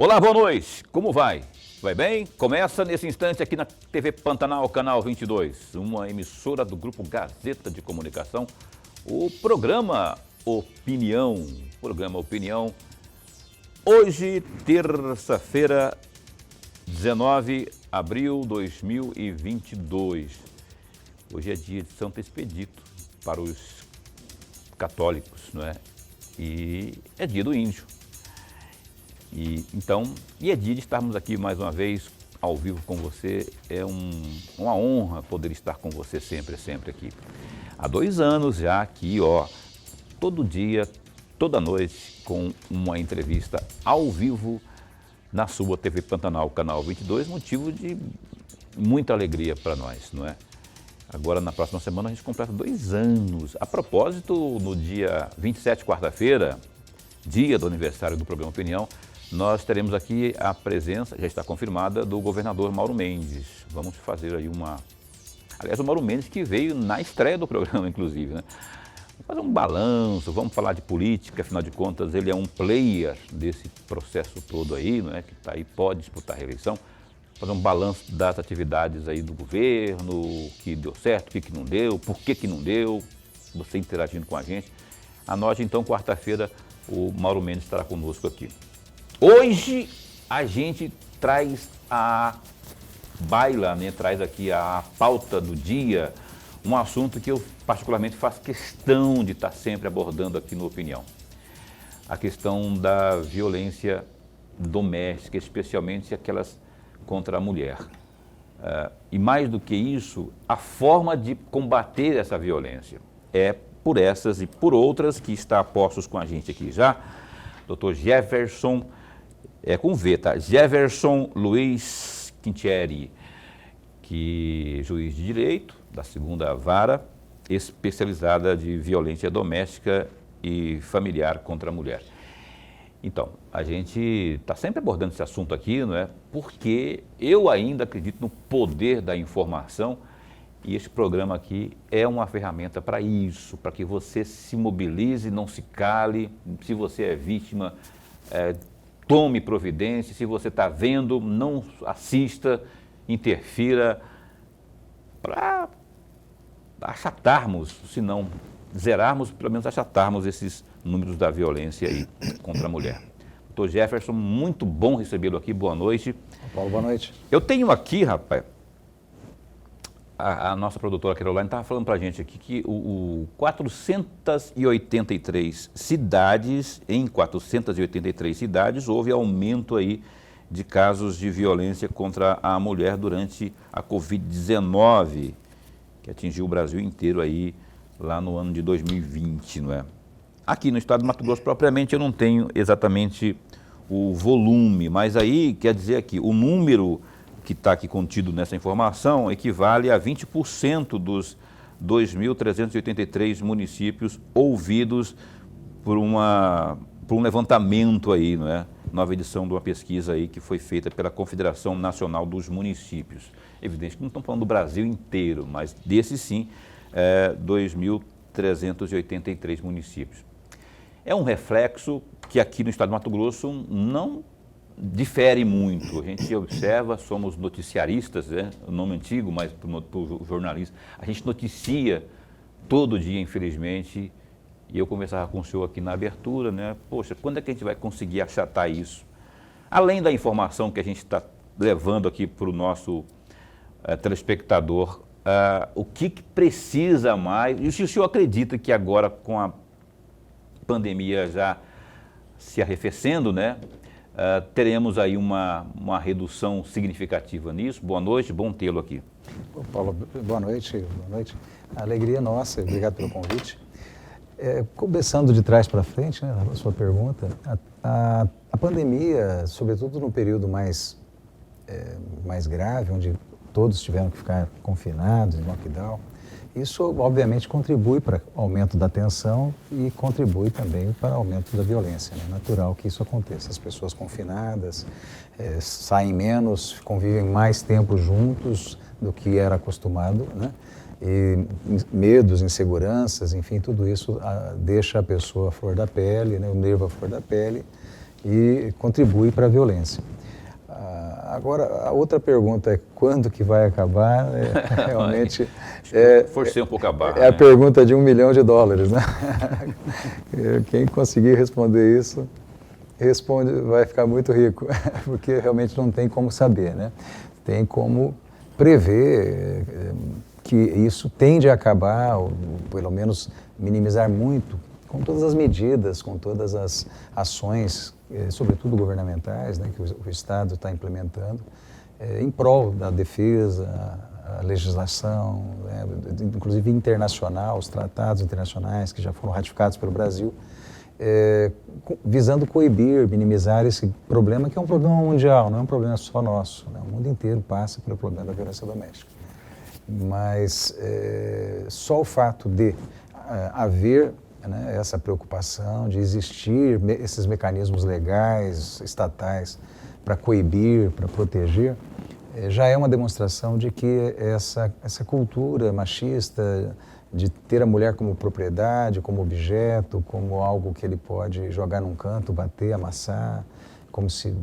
Olá, boa noite. Como vai? Vai bem? Começa nesse instante aqui na TV Pantanal, canal 22, uma emissora do Grupo Gazeta de Comunicação, o programa Opinião. Hoje, terça-feira, 19 de abril de 2022. Hoje é dia de Santo Expedito para os católicos, não é? E é dia do índio. E é dia de estarmos aqui mais uma vez ao vivo com você. É uma honra poder estar com você sempre aqui. Há 2 anos já aqui, todo dia, toda noite, com uma entrevista ao vivo na sua TV Pantanal, canal 22, motivo de muita alegria para nós, não é? Agora, na próxima semana, a gente completa 2 anos. A propósito, no dia 27, quarta-feira, dia do aniversário do programa Opinião, nós teremos aqui a presença, já está confirmada, do governador Mauro Mendes. Vamos fazer aí Aliás, o Mauro Mendes que veio na estreia do programa, inclusive, né? Vamos fazer um balanço, vamos falar de política, afinal de contas, ele é um player desse processo todo aí, não é? Que está aí, pode disputar a reeleição. Fazer um balanço das atividades aí do governo, o que deu certo, o que não deu, por que não deu, você interagindo com a gente. Anote, então, quarta-feira, o Mauro Mendes estará conosco aqui. Hoje a gente traz traz aqui a pauta do dia, um assunto que eu particularmente faço questão de estar sempre abordando aqui no Opinião. A questão da violência doméstica, especialmente aquelas contra a mulher. E mais do que isso, a forma de combater essa violência. É por essas e por outras que está a postos com a gente aqui já, Dr. Jefferson, com V, tá? Jefferson Luiz Quintieri, que é juiz de direito da 2ª Vara, especializada de violência doméstica e familiar contra a mulher. Então, a gente está sempre abordando esse assunto aqui, não é? Porque eu ainda acredito no poder da informação e esse programa aqui é uma ferramenta para isso, para que você se mobilize, não se cale. Se você é vítima, tome providência. Se você está vendo, não assista, interfira, para achatarmos, se não zerarmos, pelo menos achatarmos esses números da violência aí contra a mulher. Doutor Jefferson, muito bom recebê-lo aqui, boa noite. Paulo, boa noite. Eu tenho aqui, rapaz, a nossa produtora Caroline estava falando para a gente aqui que 483 cidades, em 483 cidades, houve aumento aí de casos de violência contra a mulher durante a Covid-19, que atingiu o Brasil inteiro aí, lá no ano de 2020, não é? Aqui no estado do Mato Grosso, propriamente, eu não tenho exatamente o volume, mas aí, quer dizer aqui, o número que está aqui contido nessa informação equivale a 20% dos 2.383 municípios ouvidos por um levantamento aí, não é? Nova edição de uma pesquisa aí que foi feita pela Confederação Nacional dos Municípios. Evidente que não estamos falando do Brasil inteiro, mas desse sim, 2.383 municípios. É um reflexo que aqui no estado do Mato Grosso não difere muito. A gente observa, somos noticiaristas, né? O nome antigo, mas para o jornalista. A gente noticia todo dia, infelizmente, e eu conversava com o senhor aqui na abertura, né? Poxa, quando é que a gente vai conseguir achatar isso? Além da informação que a gente está levando aqui para o nosso telespectador, o que precisa mais, e se o senhor acredita que agora, com a pandemia já se arrefecendo, né? Teremos aí uma redução significativa nisso. Boa noite, bom tê-lo aqui. Paulo, boa noite. A alegria é nossa, obrigado pelo convite. Começando de trás para frente, né, a sua pergunta, a pandemia, sobretudo no período mais grave, onde todos tiveram que ficar confinados, em lockdown, isso obviamente contribui para o aumento da tensão e contribui também para o aumento da violência. É natural que isso aconteça. As pessoas confinadas saem menos, convivem mais tempo juntos do que era acostumado, né? E medos, inseguranças, enfim, tudo isso deixa a pessoa à flor da pele, né? O nervo à flor da pele, e contribui para a violência. Agora, a outra pergunta é quando que vai acabar? Realmente forcei um pouco a barra. É a pergunta de $1 milhão, né? Quem conseguir responder isso, vai ficar muito rico, porque realmente não tem como saber, né? Tem como prever que isso tende a acabar, ou pelo menos minimizar muito, com todas as medidas, com todas as ações, sobretudo governamentais, né, que o Estado está implementando, em prol da defesa, a legislação, né, inclusive internacional, os tratados internacionais que já foram ratificados pelo Brasil, visando coibir, minimizar esse problema, que é um problema mundial, não é um problema só nosso, né? O mundo inteiro passa pelo problema da violência doméstica. Mas só o fato de haver, né, essa preocupação, de existir esses mecanismos legais, estatais, para coibir, para proteger, já é uma demonstração de que essa cultura machista de ter a mulher como propriedade, como objeto, como algo que ele pode jogar num canto, bater, amassar, como se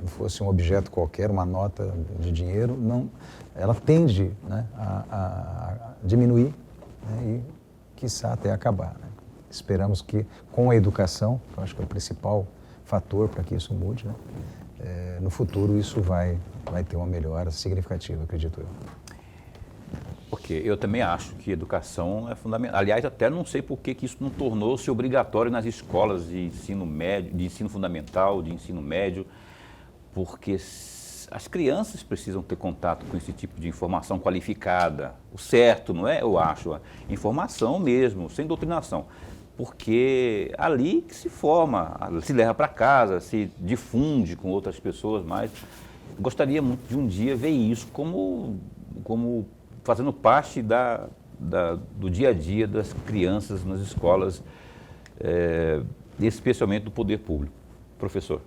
fosse um objeto qualquer, uma nota de dinheiro, não, ela tende, né, a diminuir, né, e, quiçá, até acabar, né? Esperamos que, com a educação, que eu acho que é o principal fator para que isso mude, né, no futuro isso vai ter uma melhora significativa, acredito eu. Porque eu também acho que educação é fundamental. Aliás, até não sei por que isso não tornou-se obrigatório nas escolas de ensino médio, de ensino fundamental, de ensino médio, porque as crianças precisam ter contato com esse tipo de informação qualificada. O certo, não é? Eu acho, a informação mesmo, sem doutrinação. Porque ali que se forma, se leva para casa, se difunde com outras pessoas, mas gostaria muito de um dia ver isso como fazendo parte do dia a dia das crianças nas escolas, especialmente do poder público. Professor.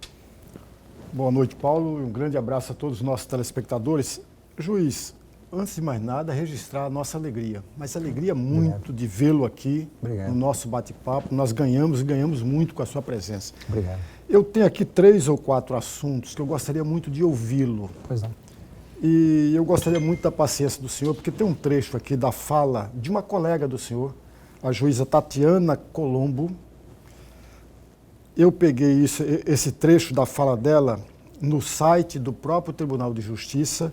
Boa noite, Paulo, e um grande abraço a todos os nossos telespectadores. Juiz, antes de mais nada, registrar a nossa alegria, mas alegria muito Obrigado. De vê-lo aqui no nosso bate-papo. Nós ganhamos muito com a sua presença. Obrigado. Eu tenho aqui 3 ou 4 assuntos que eu gostaria muito de ouvi-lo. Pois não. E eu gostaria muito da paciência do senhor, porque tem um trecho aqui da fala de uma colega do senhor, a juíza Tatiana Colombo. Eu peguei esse trecho da fala dela no site do próprio Tribunal de Justiça,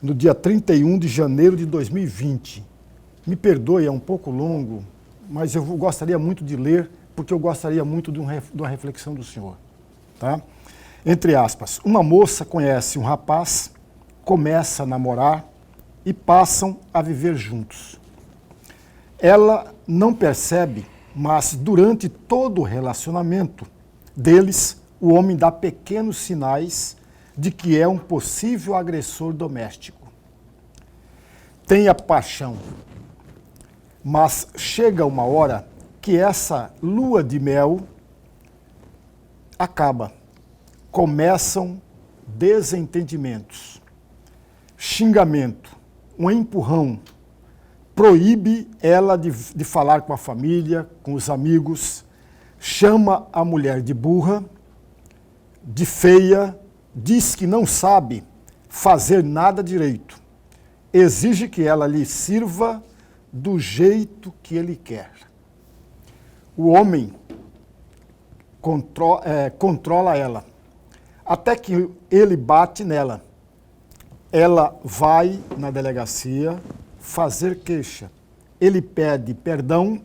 no dia 31 de janeiro de 2020. Me perdoe, é um pouco longo, mas eu gostaria muito de ler, porque eu gostaria muito de uma reflexão do senhor. Tá? Entre aspas, uma moça conhece um rapaz, começa a namorar e passam a viver juntos. Ela não percebe, mas durante todo o relacionamento deles, o homem dá pequenos sinais de que é um possível agressor doméstico. Tem a paixão, mas chega uma hora que essa lua de mel acaba. Começam desentendimentos, xingamento, um empurrão, proíbe ela de falar com a família, com os amigos, chama a mulher de burra, de feia, diz que não sabe fazer nada direito, exige que ela lhe sirva do jeito que ele quer. O homem controla ela, até que ele bate nela. Ela vai na delegacia fazer queixa. Ele pede perdão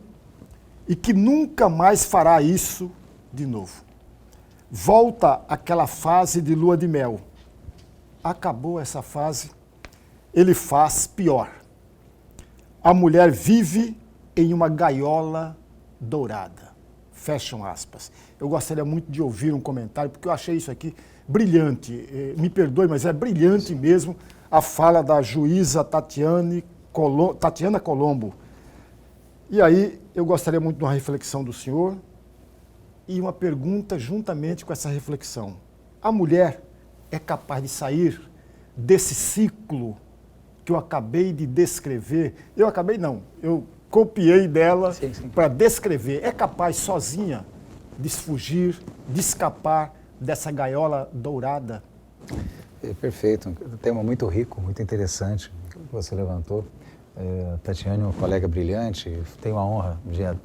e que nunca mais fará isso de novo. Volta aquela fase de lua de mel. Acabou essa fase, ele faz pior. A mulher vive em uma gaiola dourada. Fecham aspas. Eu gostaria muito de ouvir um comentário, porque eu achei isso aqui brilhante. Me perdoe, mas é brilhante mesmo a fala da juíza Tatiana Colombo. E aí, eu gostaria muito de uma reflexão do senhor e uma pergunta juntamente com essa reflexão. A mulher é capaz de sair desse ciclo que eu acabei de descrever? Eu copiei dela para descrever. É capaz sozinha de fugir, de escapar dessa gaiola dourada? Perfeito, um tema muito rico, muito interessante que você levantou. A Tatiane é uma colega brilhante, tenho a honra de há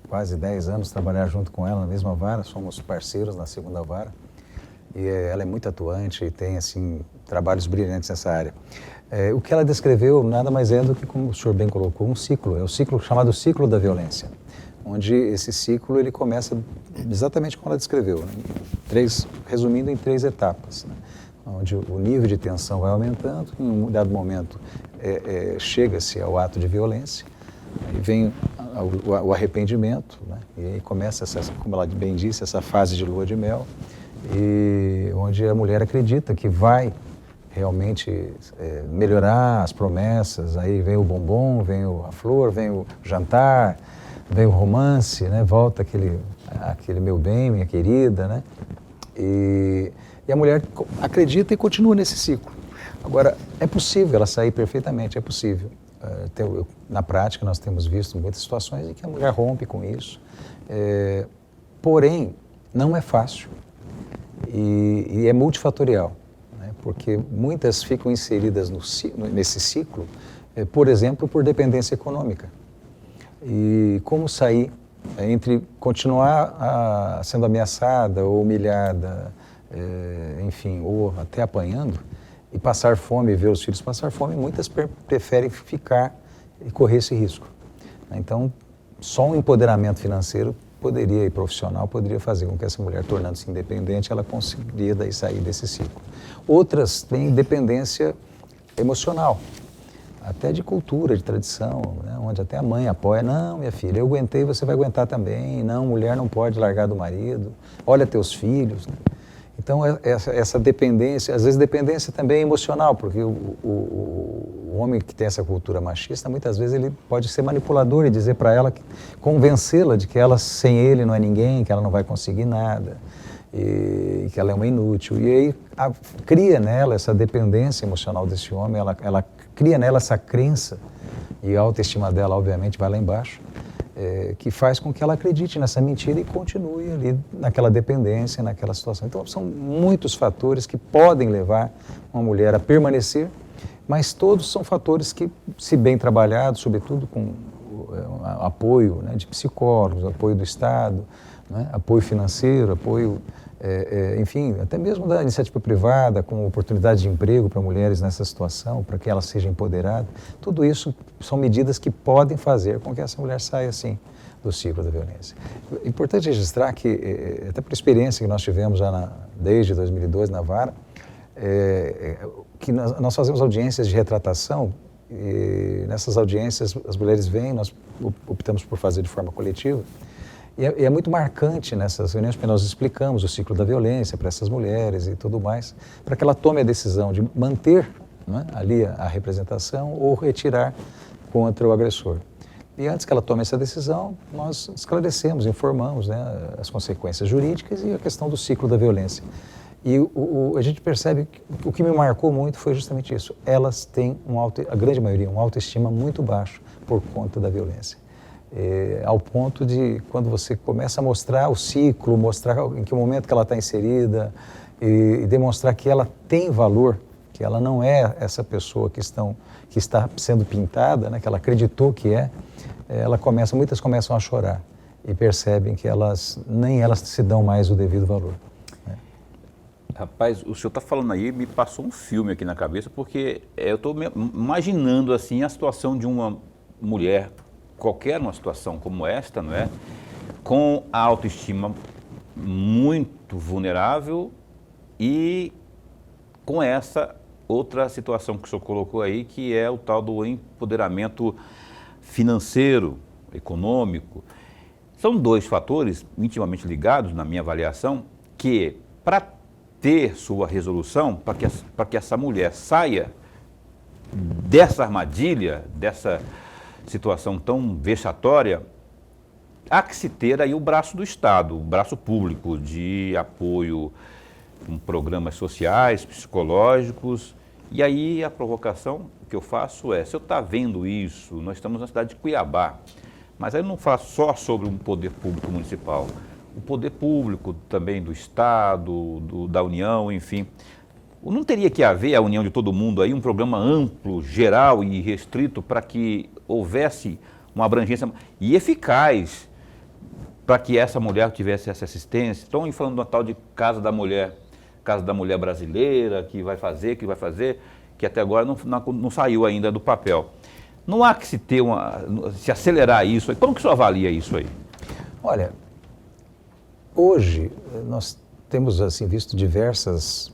quase 10 anos trabalhar junto com ela na mesma vara, somos parceiros na segunda vara. E ela é muito atuante e tem, assim, trabalhos brilhantes nessa área. O que ela descreveu nada mais é do que, como o senhor bem colocou, um ciclo. É o ciclo chamado ciclo da violência, onde esse ciclo ele começa exatamente como ela descreveu, né? Resumindo em 3 etapas, né? Onde o nível de tensão vai aumentando, em um dado momento chega-se ao ato de violência, aí vem o arrependimento, né? E aí começa, como ela bem disse, essa fase de lua de mel, e onde a mulher acredita que vai realmente melhorar as promessas, aí vem o bombom, vem a flor, vem o jantar, vem o romance, né? Volta aquele meu bem, minha querida, né? E a mulher acredita e continua nesse ciclo. Agora, é possível ela sair perfeitamente, é possível. Na prática, nós temos visto muitas situações em que a mulher rompe com isso, porém, não é fácil e é multifatorial, né? Porque muitas ficam inseridas nesse ciclo, por exemplo, por dependência econômica. E como sair entre continuar sendo ameaçada ou humilhada, enfim, ou até apanhando, e passar fome, ver os filhos passar fome, muitas preferem ficar e correr esse risco. Então, só um empoderamento financeiro e profissional poderia fazer com que essa mulher, tornando-se independente, ela conseguiria daí sair desse ciclo. Outras têm dependência emocional, até de cultura, de tradição, né? Onde até a mãe apoia, não, minha filha, eu aguentei, você vai aguentar também, não, mulher não pode largar do marido, olha teus filhos, né? Então, essa dependência, às vezes dependência também é emocional, porque o homem que tem essa cultura machista, muitas vezes ele pode ser manipulador e dizer para ela, convencê-la de que ela sem ele não é ninguém, que ela não vai conseguir nada, e que ela é uma inútil. E aí cria nela essa dependência emocional desse homem, ela cria nela essa crença, e a autoestima dela, obviamente, vai lá embaixo, que faz com que ela acredite nessa mentira e continue ali naquela dependência, naquela situação. Então, são muitos fatores que podem levar uma mulher a permanecer, mas todos são fatores que, se bem trabalhados, sobretudo com apoio, né, de psicólogos, apoio do Estado, né, apoio financeiro, apoio, enfim, até mesmo da iniciativa privada, com oportunidade de emprego para mulheres nessa situação, para que ela seja empoderada. Tudo isso são medidas que podem fazer com que essa mulher saia, assim, do ciclo da violência. É importante registrar que, até por experiência que nós tivemos já desde 2002 na Vara, que nós fazemos audiências de retratação, e nessas audiências as mulheres vêm, nós optamos por fazer de forma coletiva. E é muito marcante nessas reuniões, porque nós explicamos o ciclo da violência para essas mulheres e tudo mais, para que ela tome a decisão de manter, né, ali a representação ou retirar contra o agressor. E antes que ela tome essa decisão, nós esclarecemos, informamos, né, as consequências jurídicas e a questão do ciclo da violência. E a gente percebe que o que me marcou muito foi justamente isso. Elas têm, a grande maioria, uma autoestima muito baixo por conta da violência. Ao ponto de, quando você começa a mostrar o ciclo, mostrar em que momento que ela está inserida e demonstrar que ela tem valor, que ela não é essa pessoa que está sendo pintada, né, que ela acreditou que muitas começam a chorar e percebem que nem elas se dão mais o devido valor. Rapaz, o senhor está falando aí, me passou um filme aqui na cabeça, porque eu estou imaginando assim a situação de uma mulher, qualquer uma situação como esta, não é? Com a autoestima muito vulnerável e com essa outra situação que o senhor colocou aí, que é o tal do empoderamento financeiro, econômico. São 2 fatores intimamente ligados, na minha avaliação, que para ter sua resolução, para que essa mulher saia dessa armadilha, dessa situação tão vexatória, há que se ter aí o braço do Estado, o braço público de apoio com programas sociais, psicológicos. E aí a provocação que eu faço se eu estou vendo isso, nós estamos na cidade de Cuiabá, mas aí eu não falo só sobre um poder público municipal, o poder público também do Estado, da União, enfim. Não teria que haver a união de todo mundo aí, um programa amplo, geral e restrito para que houvesse uma abrangência e eficaz para que essa mulher tivesse essa assistência? Estão falando de uma tal de Casa da Mulher brasileira, que vai fazer, que até agora não saiu ainda do papel. Não há que se acelerar isso aí. Como que o senhor avalia isso aí? Olha, hoje nós temos assim, visto diversas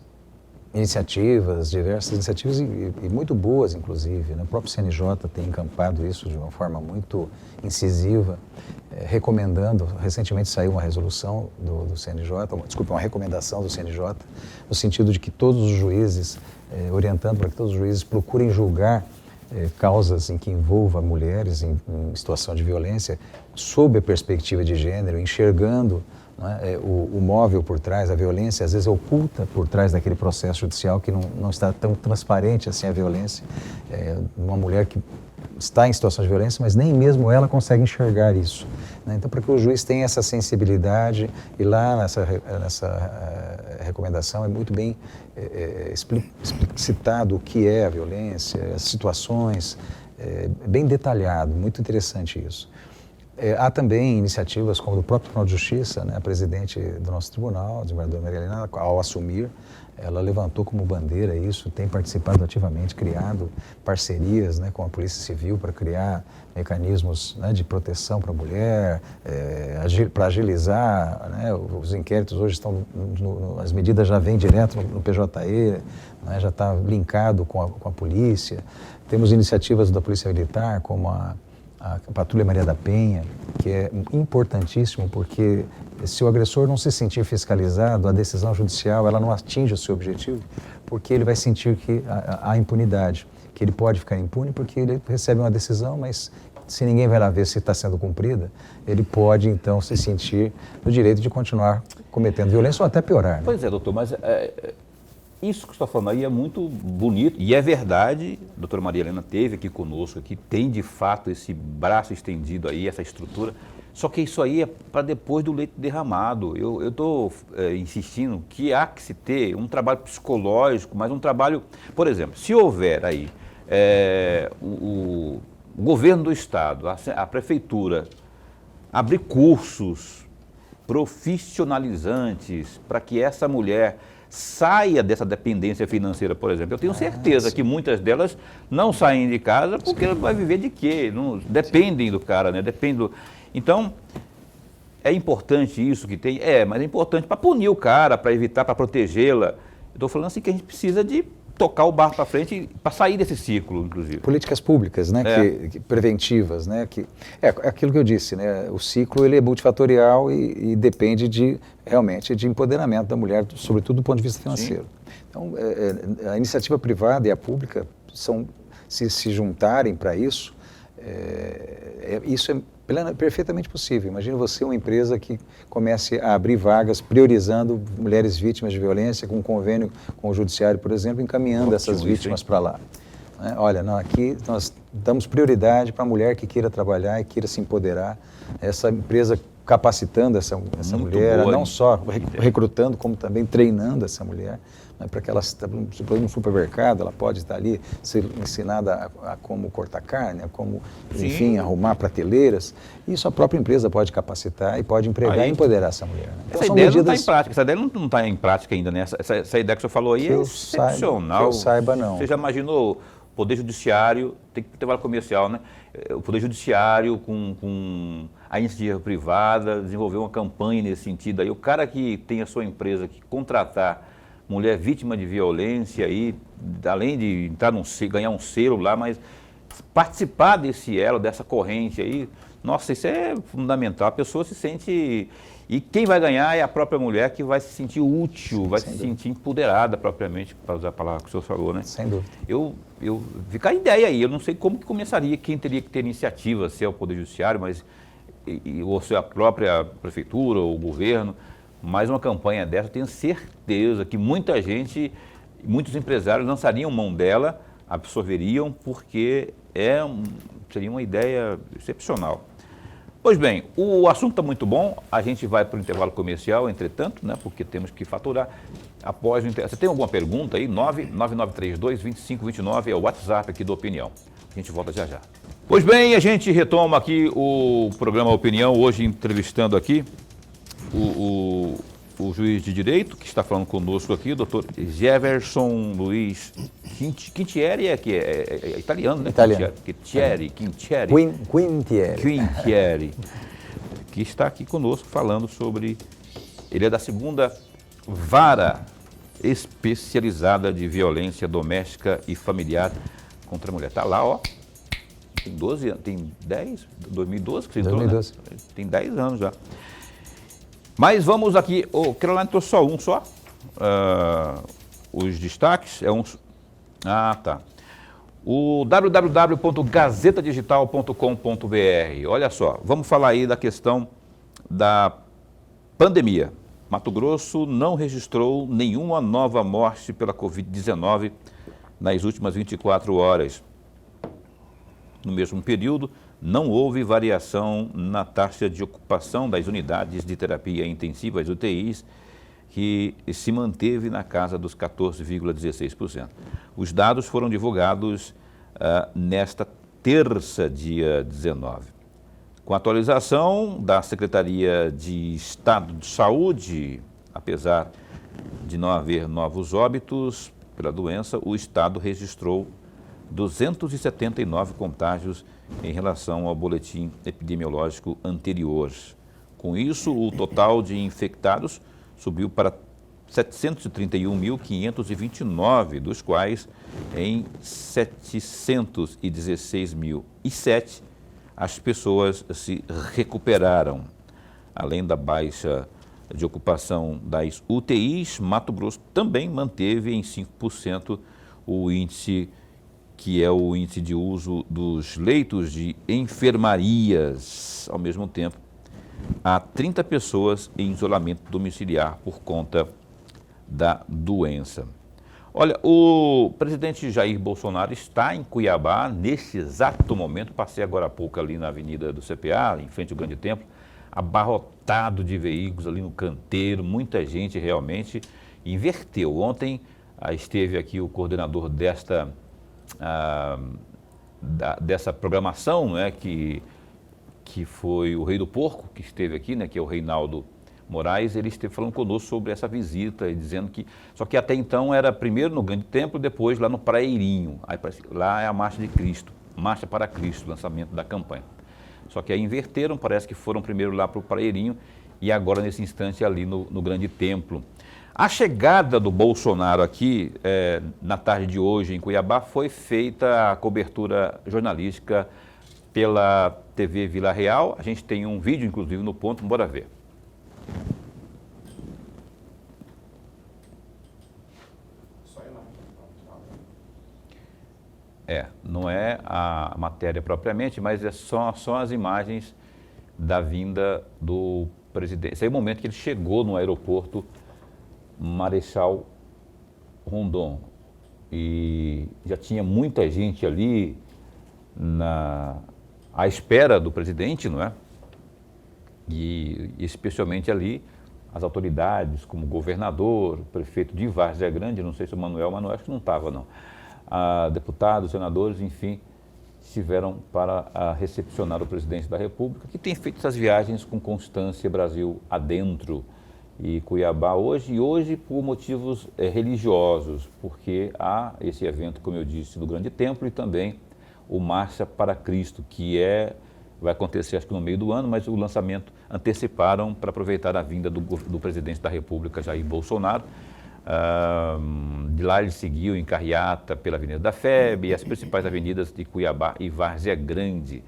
iniciativas e muito boas, inclusive, né? O próprio CNJ tem encampado isso de uma forma muito incisiva, recomendando. Recentemente saiu uma resolução do CNJ, uma recomendação do CNJ, no sentido de que todos os juízes, orientando para que todos os juízes procurem julgar causas em que envolva mulheres em situação de violência sob a perspectiva de gênero, enxergando, né, o móvel por trás, a violência, às vezes oculta por trás daquele processo judicial que não está tão transparente assim a violência. Uma mulher que está em situação de violência, mas nem mesmo ela consegue enxergar isso, né? Então, para que o juiz tenha essa sensibilidade, e lá nessa recomendação é muito bem explicitado o que é a violência, as situações, bem detalhado, muito interessante isso. Há também iniciativas como do próprio Tribunal de Justiça, né? A presidente do nosso tribunal, a desembargadora Maria Helena, ao assumir, ela levantou como bandeira isso, tem participado ativamente, criado parcerias, né, com a Polícia Civil para criar mecanismos, né, de proteção para a mulher, para agilizar, né, os inquéritos hoje estão, as medidas já vêm direto no PJE, né, já está linkado com a polícia. Temos iniciativas da Polícia Militar, como a Patrulha Maria da Penha, que é importantíssimo porque se o agressor não se sentir fiscalizado, a decisão judicial ela não atinge o seu objetivo, porque ele vai sentir que há impunidade, que ele pode ficar impune porque ele recebe uma decisão, mas se ninguém vai lá ver se está sendo cumprida, ele pode então se sentir no direito de continuar cometendo violência ou até piorar, né? Pois é, doutor, mas isso que você está falando aí é muito bonito e é verdade. A doutora Maria Helena esteve aqui conosco, que tem de fato esse braço estendido aí, essa estrutura, só que isso aí é para depois do leite derramado. Eu estou insistindo que há que se ter um trabalho psicológico, mas um trabalho, por exemplo, se houver aí o governo do estado, a prefeitura, abrir cursos profissionalizantes para que essa mulher saia dessa dependência financeira, por exemplo. Eu tenho certeza que muitas delas não saem de casa porque ela vai viver de quê? Não, dependem do cara, né? Então, é importante isso que tem? Mas é importante para punir o cara, para evitar, para protegê-la. Eu estou falando assim que a gente precisa de tocar o barco para frente para sair desse ciclo, inclusive. Políticas públicas, né, preventivas, né, é aquilo que eu disse, né, o ciclo ele é multifatorial e depende realmente de empoderamento da mulher, sobretudo do ponto de vista financeiro. Sim. Então, a iniciativa privada e a pública se juntarem para isso, isso é perfeitamente possível. Imagina você, uma empresa que comece a abrir vagas priorizando mulheres vítimas de violência, com um convênio com o judiciário, por exemplo, encaminhando essas vítimas para lá. Olha, aqui nós damos prioridade para a mulher que queira trabalhar e queira se empoderar. Essa empresa capacitando essa mulher, boa, não só recrutando, como também treinando essa mulher, né, para que ela, se for num supermercado, ela pode estar ali ser ensinada a como cortar carne, a como, enfim, arrumar prateleiras. Isso a própria empresa pode capacitar e pode empregar e empoderar essa mulher. Né? Então, essa ideia não está em prática, essa ideia não está em prática ainda, né? Essa ideia que você falou aí é excepcional. Que eu saiba, não. Você já imaginou o Poder Judiciário, tem que ter trabalho comercial, né? O Poder Judiciário com a iniciativa privada, desenvolver uma campanha nesse sentido aí. O cara que tem a sua empresa que contratar mulher vítima de violência aí, além de entrar ganhar um selo lá, mas participar desse elo, dessa corrente aí, nossa, isso é fundamental. A pessoa se sente... E quem vai ganhar é a própria mulher, que vai se sentir útil, vai se sentir empoderada propriamente, para usar a palavra que o senhor falou, né? Sem dúvida. Fica a ideia aí, eu não sei como que começaria, quem teria que ter iniciativa, se é o Poder Judiciário, ou se é a própria prefeitura ou o governo, mas uma campanha dessa, eu tenho certeza que muita gente, muitos empresários lançariam mão dela, absorveriam, porque seria uma ideia excepcional. Pois bem, o assunto está muito bom, a gente vai para o intervalo comercial, entretanto, né, porque temos que faturar após o intervalo. Você tem alguma pergunta aí? 99932-2529 é o WhatsApp aqui do Opinião. A gente volta já já. Pois bem, a gente retoma aqui o programa Opinião, hoje entrevistando aqui o juiz de direito, que está falando conosco aqui, o doutor Jefferson Luiz Quintieri, que é italiano, né? Italiano. Quintieri. Quintieri, que está aqui conosco falando sobre... Ele é da 2ª Vara Especializada de Violência Doméstica e Familiar contra a Mulher. Está lá, ó. Tem 12 anos, tem 10, 2012 que você entrou, 2012. né? Tem 10 anos já. Mas vamos aqui, o Caroline trouxe só um só, os destaques, tá. O www.gazetadigital.com.br, olha só, vamos falar aí da questão da pandemia. Mato Grosso não registrou nenhuma nova morte pela Covid-19 nas últimas 24 horas. No mesmo período, não houve variação na taxa de ocupação das unidades de terapia intensiva, as UTIs, que se manteve na casa dos 14,16%. Os dados foram divulgados nesta terça, dia 19. Com a atualização da Secretaria de Estado de Saúde, apesar de não haver novos óbitos pela doença, o Estado registrou 279 contágios em relação ao boletim epidemiológico anterior. Com isso, o total de infectados subiu para 731.529, dos quais em 716.007 as pessoas se recuperaram. Além da baixa de ocupação das UTIs, Mato Grosso também manteve em 5% o índice que é o índice de uso dos leitos de enfermarias. Ao mesmo tempo, há 30 pessoas em isolamento domiciliar por conta da doença. Olha, o presidente Jair Bolsonaro está em Cuiabá nesse exato momento. Passei agora há pouco ali na Avenida do CPA, em frente ao Grande Templo, abarrotado de veículos ali no canteiro, muita gente realmente inverteu. Ontem esteve aqui o coordenador dessa programação, né, que foi o Rei do Porco, que esteve aqui, né, que é o Reinaldo Moraes. Ele esteve falando conosco sobre essa visita e dizendo que, só que até então era primeiro no Grande Templo, depois lá no Praeirinho. Aí, lá é a Marcha de Cristo, Marcha para Cristo, lançamento da campanha. Só que aí inverteram, parece que foram primeiro lá para o Praeirinho e agora nesse instante ali no Grande Templo. A chegada do Bolsonaro aqui, na tarde de hoje em Cuiabá, foi feita a cobertura jornalística pela TV Vila Real. A gente tem um vídeo, inclusive, no ponto, bora ver. Não é a matéria propriamente, mas são as imagens da vinda do presidente. Esse é o momento que ele chegou no aeroporto Marechal Rondon, e já tinha muita gente ali à espera do presidente, não é? E especialmente ali as autoridades, como o governador, o prefeito de Várzea Grande, não sei se o Manuel acho que não estava não, deputados, senadores, enfim, estiveram para recepcionar o presidente da República, que tem feito essas viagens com constância Brasil adentro. E Cuiabá hoje por motivos religiosos, porque há esse evento, como eu disse, do Grande Templo e também o Marcha para Cristo, que vai acontecer acho que no meio do ano, mas o lançamento anteciparam para aproveitar a vinda do presidente da República, Jair Bolsonaro. De lá ele seguiu em carreata pela Avenida da FEB e as principais avenidas de Cuiabá e Várzea Grande.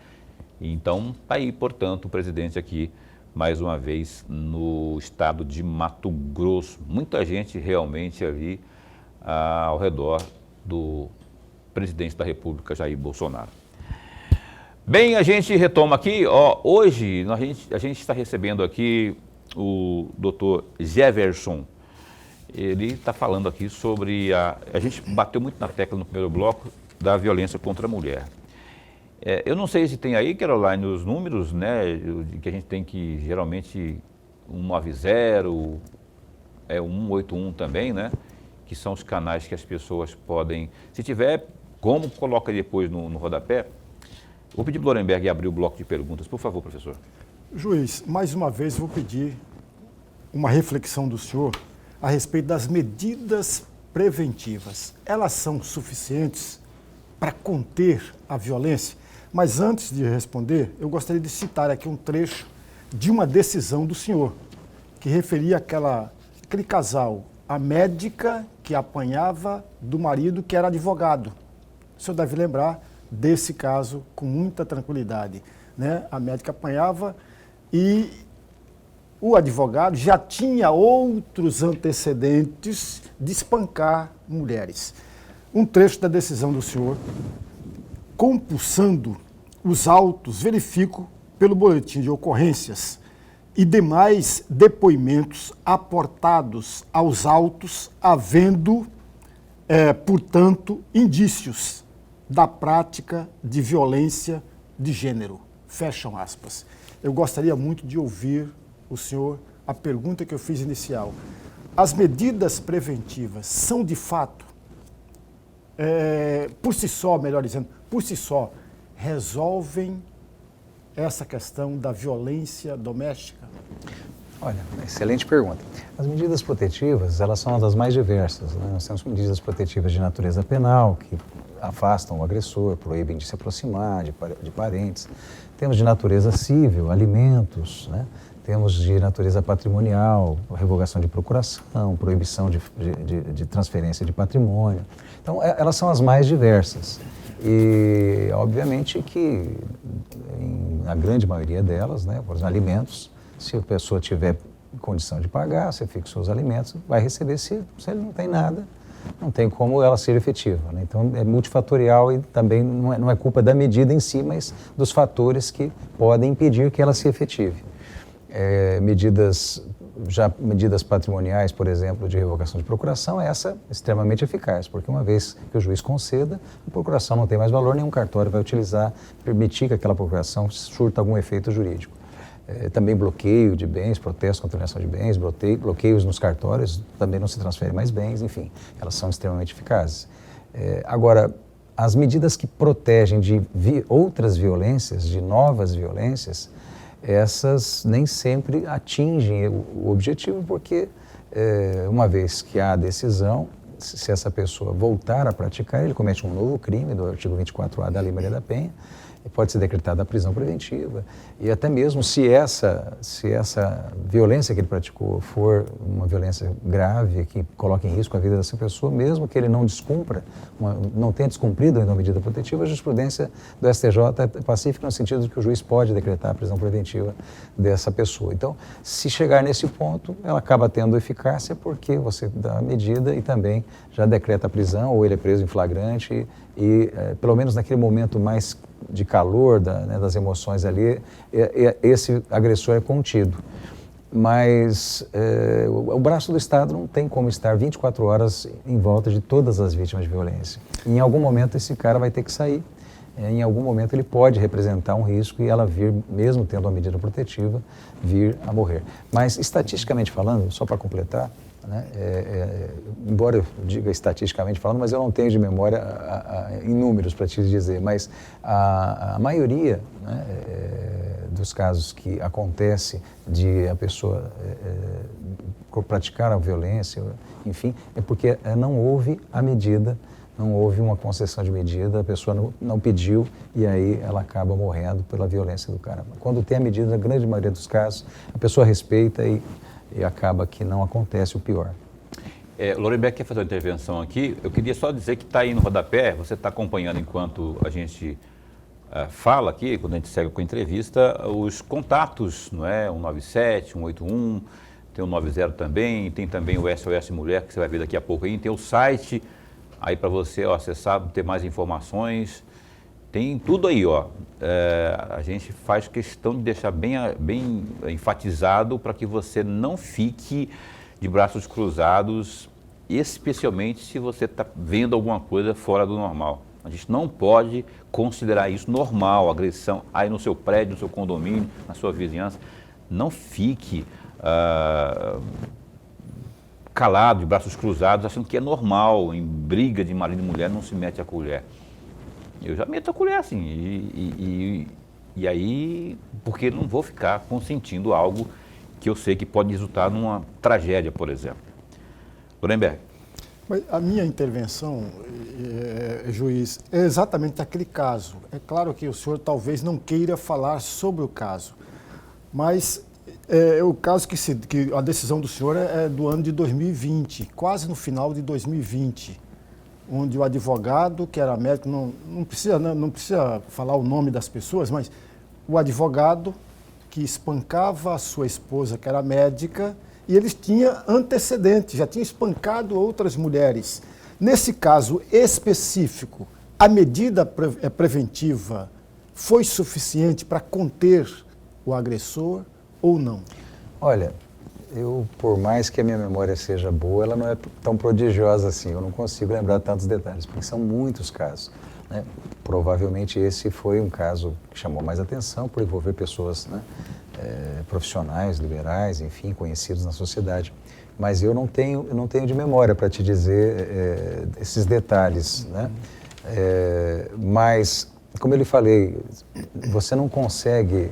Então, está aí, portanto, o presidente aqui, mais uma vez, no estado de Mato Grosso. Muita gente realmente ali ao redor do presidente da República, Jair Bolsonaro. Bem, a gente retoma aqui, hoje a gente está recebendo aqui o doutor Jefferson. Ele está falando aqui sobre a gente bateu muito na tecla no primeiro bloco da violência contra a mulher. Eu não sei se tem aí, Caroline, os números, né, que a gente tem que, geralmente, 190, 181 também, né, que são os canais que as pessoas podem, se tiver, como coloca depois no rodapé. Vou pedir para o Lorenberg abrir o bloco de perguntas, por favor, professor. Juiz, mais uma vez vou pedir uma reflexão do senhor a respeito das medidas preventivas. Elas são suficientes para conter a violência? Mas antes de responder, eu gostaria de citar aqui um trecho de uma decisão do senhor, que referia aquele casal, a médica que apanhava do marido que era advogado. O senhor deve lembrar desse caso com muita tranquilidade, né? A médica apanhava e o advogado já tinha outros antecedentes de espancar mulheres. Um trecho da decisão do senhor: compulsando os autos, verifico pelo boletim de ocorrências e demais depoimentos aportados aos autos, havendo, portanto, indícios da prática de violência de gênero. Fecham aspas. Eu gostaria muito de ouvir o senhor a pergunta que eu fiz inicial. As medidas preventivas são, de fato, por si só, melhor dizendo, por si só, resolvem essa questão da violência doméstica? Olha, excelente pergunta. As medidas protetivas, elas são das mais diversas, né? Nós temos medidas protetivas de natureza penal, que afastam o agressor, proíbem de se aproximar de parentes. Temos de natureza civil, alimentos, né? Temos de natureza patrimonial, revogação de procuração, proibição de transferência de patrimônio. Então, elas são as mais diversas. E, obviamente, que na grande maioria delas, né, por exemplo, alimentos, se a pessoa tiver condição de pagar, você fixa os alimentos, vai receber. Se ele não tem nada, não tem como ela ser efetiva, né? Então, é multifatorial e também não é culpa da medida em si, mas dos fatores que podem impedir que ela se efetive. Medidas patrimoniais, por exemplo, de revogação de procuração, essa é extremamente eficaz, porque uma vez que o juiz conceda, a procuração não tem mais valor, nenhum cartório vai utilizar, permitir que aquela procuração surta algum efeito jurídico. Também bloqueio de bens, protesto contra a alienação de bens, bloqueios nos cartórios, também não se transferem mais bens, enfim, elas são extremamente eficazes. Agora, as medidas que protegem de outras violências, de novas violências, essas nem sempre atingem o objetivo, porque uma vez que há a decisão, se essa pessoa voltar a praticar, ele comete um novo crime do artigo 24A da Lei Maria da Penha, pode ser decretada a prisão preventiva, e até mesmo se essa violência que ele praticou for uma violência grave, que coloque em risco a vida dessa pessoa, mesmo que ele não descumpra, não tenha descumprido ainda uma medida protetiva, a jurisprudência do STJ é pacífica no sentido de que o juiz pode decretar a prisão preventiva dessa pessoa. Então, se chegar nesse ponto, ela acaba tendo eficácia porque você dá a medida e também já decreta a prisão, ou ele é preso em flagrante e pelo menos naquele momento mais de calor, das emoções ali, esse agressor é contido. Mas o braço do Estado não tem como estar 24 horas em volta de todas as vítimas de violência. Em algum momento esse cara vai ter que sair, em algum momento ele pode representar um risco e ela vir, mesmo tendo uma medida protetiva, vir a morrer. Mas estatisticamente falando, só para completar, né, embora eu diga estatisticamente falando, mas eu não tenho de memória em números para te dizer, mas a maioria, né, dos casos que acontece de a pessoa praticar a violência, enfim, é porque não houve a medida, não houve uma concessão de medida, a pessoa não pediu e aí ela acaba morrendo pela violência do cara. Quando tem a medida, na grande maioria dos casos, a pessoa respeita e acaba que não acontece o pior. Lorenberg quer fazer uma intervenção aqui. Eu queria só dizer que está aí no rodapé, você está acompanhando enquanto a gente fala aqui, quando a gente segue com a entrevista, os contatos, não é? 197, 181, tem o 90 também, tem também o SOS Mulher, que você vai ver daqui a pouco aí, tem o site aí para você acessar, ter mais informações. Tem tudo aí, ó. A gente faz questão de deixar bem enfatizado para que você não fique de braços cruzados, especialmente se você está vendo alguma coisa fora do normal. A gente não pode considerar isso normal, agressão, aí no seu prédio, no seu condomínio, na sua vizinhança. Não fique calado, de braços cruzados, achando que é normal. Em briga de marido e mulher não se mete a colher. Eu já meto a colher assim, e aí, porque não vou ficar consentindo algo que eu sei que pode resultar numa tragédia, por exemplo. Lorenberg. Mas a minha intervenção, juiz, é exatamente aquele caso. É claro que o senhor talvez não queira falar sobre o caso, mas é o caso que a decisão do senhor é do ano de 2020, quase no final de 2020, onde o advogado, que era médico, não precisa falar o nome das pessoas, mas o advogado que espancava a sua esposa, que era médica, e eles tinham antecedentes, já tinha espancado outras mulheres. Nesse caso específico, a medida preventiva foi suficiente para conter o agressor ou não? Olha, por mais que a minha memória seja boa, ela não é tão prodigiosa assim. Eu não consigo lembrar tantos detalhes, porque são muitos casos, né? Provavelmente esse foi um caso que chamou mais atenção por envolver pessoas, né, profissionais, liberais, enfim, conhecidos na sociedade. Mas eu não tenho de memória para te dizer esses detalhes, né? Mas, como eu lhe falei, você não consegue,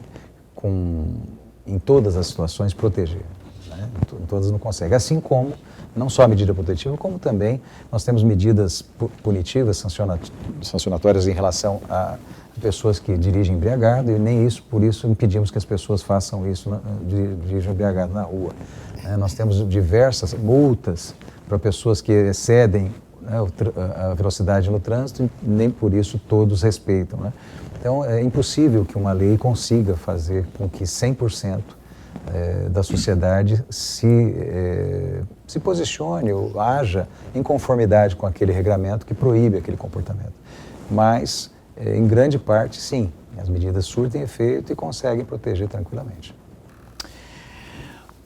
em todas as situações, proteger. Né? Em todas não consegue. Assim como, não só a medida protetiva, como também nós temos medidas punitivas, sancionatórias em relação a pessoas que dirigem embriagado, e nem isso, por isso, impedimos que as pessoas façam isso, dirijam embriagado na rua. Nós temos diversas multas para pessoas que excedem, né, a velocidade no trânsito, e nem por isso todos respeitam. Né? Então, é impossível que uma lei consiga fazer com que 100% da sociedade se posicione ou haja em conformidade com aquele regramento que proíbe aquele comportamento. Mas, em grande parte, sim, as medidas surtem efeito e conseguem proteger tranquilamente.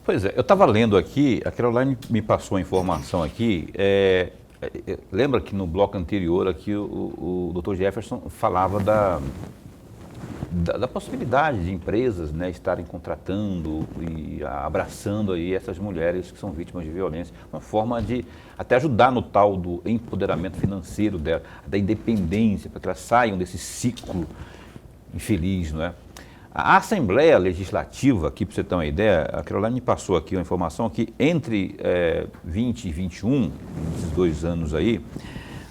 Pois é, eu estava lendo aqui, a Caroline me passou a informação aqui, lembra que no bloco anterior aqui o Dr. Jefferson falava da possibilidade de empresas, né, estarem contratando e abraçando aí essas mulheres que são vítimas de violência, uma forma de até ajudar no tal do empoderamento financeiro dela, da independência, para que elas saiam desse ciclo infeliz, não é? A Assembleia Legislativa, aqui para você ter uma ideia, a Caroline me passou aqui uma informação que entre 20 e 21, esses 2 anos aí,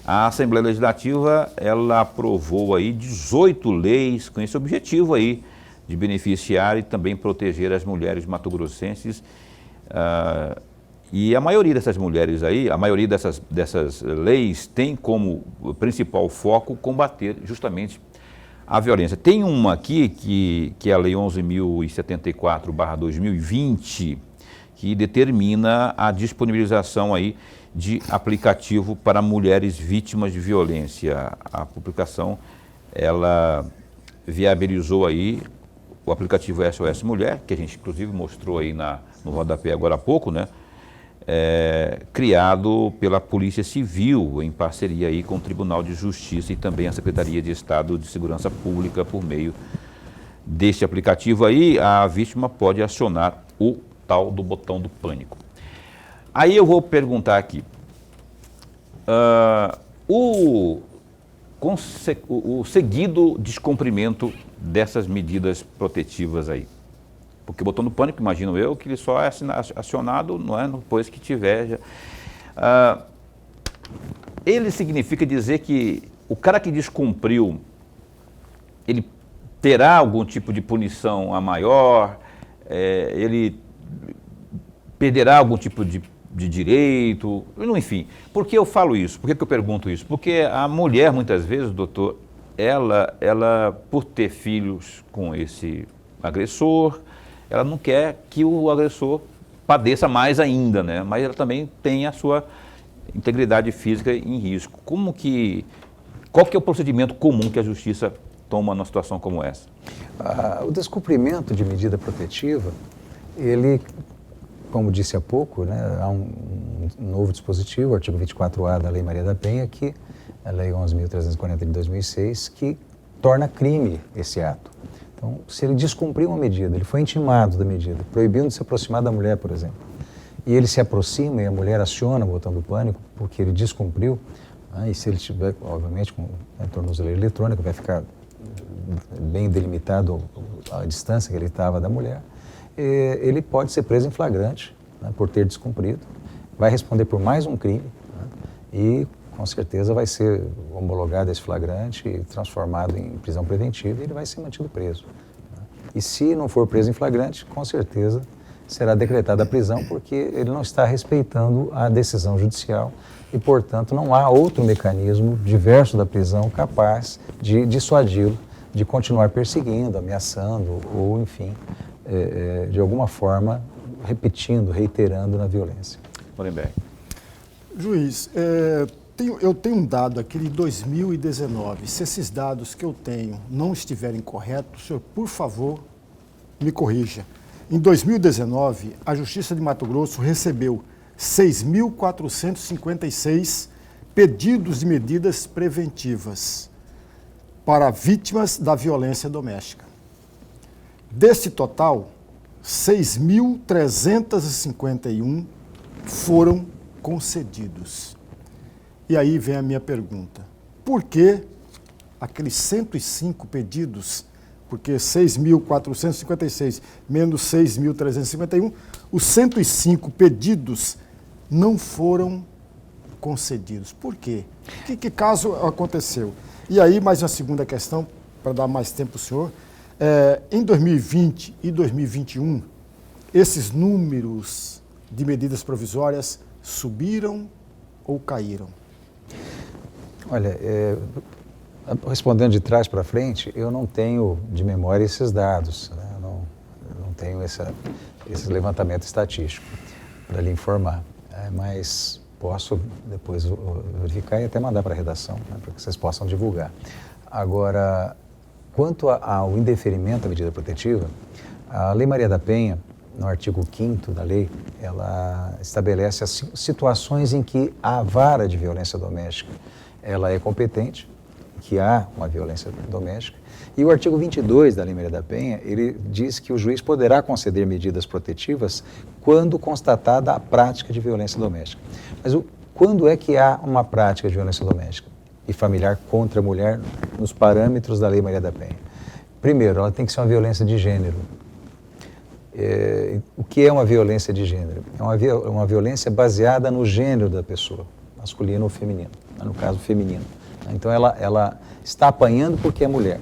a Assembleia Legislativa, ela aprovou aí 18 leis com esse objetivo aí de beneficiar e também proteger as mulheres mato-grossenses. E a maioria dessas mulheres aí, a maioria dessas leis tem como principal foco combater justamente a violência. Tem uma aqui, que é a Lei 11.074/2020, que determina a disponibilização aí de aplicativo para mulheres vítimas de violência. A publicação, ela viabilizou aí o aplicativo SOS Mulher, que a gente inclusive mostrou aí no rodapé agora há pouco, né? Criado pela Polícia Civil, em parceria aí com o Tribunal de Justiça e também a Secretaria de Estado de Segurança Pública. Por meio deste aplicativo aí, a vítima pode acionar o tal do botão do pânico. Aí eu vou perguntar aqui, o seguido descumprimento dessas medidas protetivas aí. Porque o botão do pânico, imagino eu, que ele só é acionado, não é, depois que tiver. Ele significa dizer que o cara que descumpriu, ele terá algum tipo de punição a maior, ele perderá algum tipo de direito, enfim. Por que eu falo isso? Por que eu pergunto isso? Porque a mulher, muitas vezes, doutor, ela por ter filhos com esse agressor, ela não quer que o agressor padeça mais ainda, né? Mas ela também tem a sua integridade física em risco. Qual que é o procedimento comum que a justiça toma numa situação como essa? O descumprimento de medida protetiva, ele, como disse há pouco, né, há um novo dispositivo, o artigo 24A da Lei Maria da Penha, que a Lei 11.340 de 2006, que torna crime esse ato. Então, se ele descumpriu uma medida, ele foi intimado da medida, proibindo de se aproximar da mulher, por exemplo, e ele se aproxima e a mulher aciona o botão do pânico porque ele descumpriu, e se ele tiver, obviamente, com a tornozeleira eletrônica, vai ficar bem delimitado a distância que ele estava da mulher, ele pode ser preso em flagrante, né, por ter descumprido, vai responder por mais um crime, né, e com certeza vai ser homologado esse flagrante e transformado em prisão preventiva e ele vai ser mantido preso, né. E se não for preso em flagrante, com certeza será decretada a prisão porque ele não está respeitando a decisão judicial e, portanto, não há outro mecanismo diverso da prisão capaz de dissuadi-lo de continuar perseguindo, ameaçando ou, enfim, de alguma forma repetindo, reiterando na violência. Lindenberg. Juiz, eu tenho um dado aqui de 2019. Se esses dados que eu tenho não estiverem corretos, o senhor, por favor, me corrija. Em 2019, a Justiça de Mato Grosso recebeu 6.456 pedidos de medidas preventivas para vítimas da violência doméstica. Desse total, 6.351 foram concedidos. E aí vem a minha pergunta. Por que aqueles 105 pedidos, porque 6.456 menos 6.351, os 105 pedidos não foram concedidos? Por quê? Que caso aconteceu? E aí, mais uma segunda questão, para dar mais tempo ao senhor. Em 2020 e 2021, esses números de medidas provisórias subiram ou caíram? Olha, respondendo de trás para frente, eu não tenho de memória esses dados, né? Eu não tenho esse levantamento estatístico para lhe informar, mas posso depois verificar e até mandar para a redação, né, para que vocês possam divulgar. Agora, quanto ao indeferimento da medida protetiva, a Lei Maria da Penha, no artigo 5º da lei, ela estabelece as situações em que a vara de violência doméstica ela é competente, que há uma violência doméstica, e o artigo 22 da Lei Maria da Penha, ele diz que o juiz poderá conceder medidas protetivas quando constatada a prática de violência doméstica. Mas quando é que há uma prática de violência doméstica e familiar contra a mulher nos parâmetros da Lei Maria da Penha? Primeiro, ela tem que ser uma violência de gênero. O que é uma violência de gênero? É uma violência baseada no gênero da pessoa, masculino ou feminino, no caso feminino. Então ela está apanhando porque é mulher,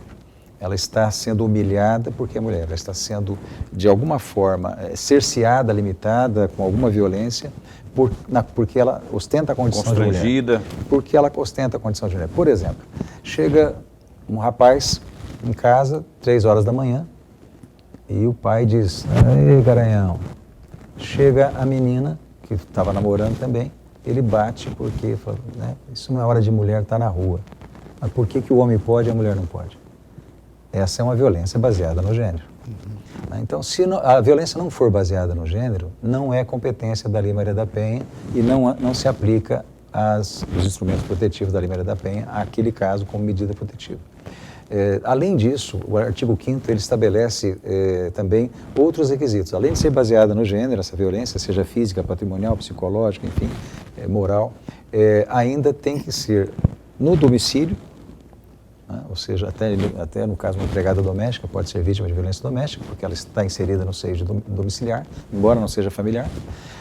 ela está sendo humilhada porque é mulher, ela está sendo de alguma forma cerceada, limitada com alguma violência porque ela ostenta a condição de mulher. Porque ela ostenta a condição de mulher. Por exemplo, chega um rapaz em casa, 3 horas da manhã, e o pai diz: "Ei, garanhão." Chega a menina, que estava namorando também, ele bate porque, né, isso não é hora de mulher estar na rua. Mas por que o homem pode e a mulher não pode? Essa é uma violência baseada no gênero. Então, se a violência não for baseada no gênero, não é competência da Lei Maria da Penha e não se aplica os instrumentos protetivos da Lei Maria da Penha àquele caso como medida protetiva. Além disso, o artigo 5º ele estabelece também outros requisitos. Além de ser baseada no gênero, essa violência, seja física, patrimonial, psicológica, enfim, moral, ainda tem que ser no domicílio, né? Ou seja, até no caso uma empregada doméstica pode ser vítima de violência doméstica, porque ela está inserida no seio domiciliar, embora não seja familiar.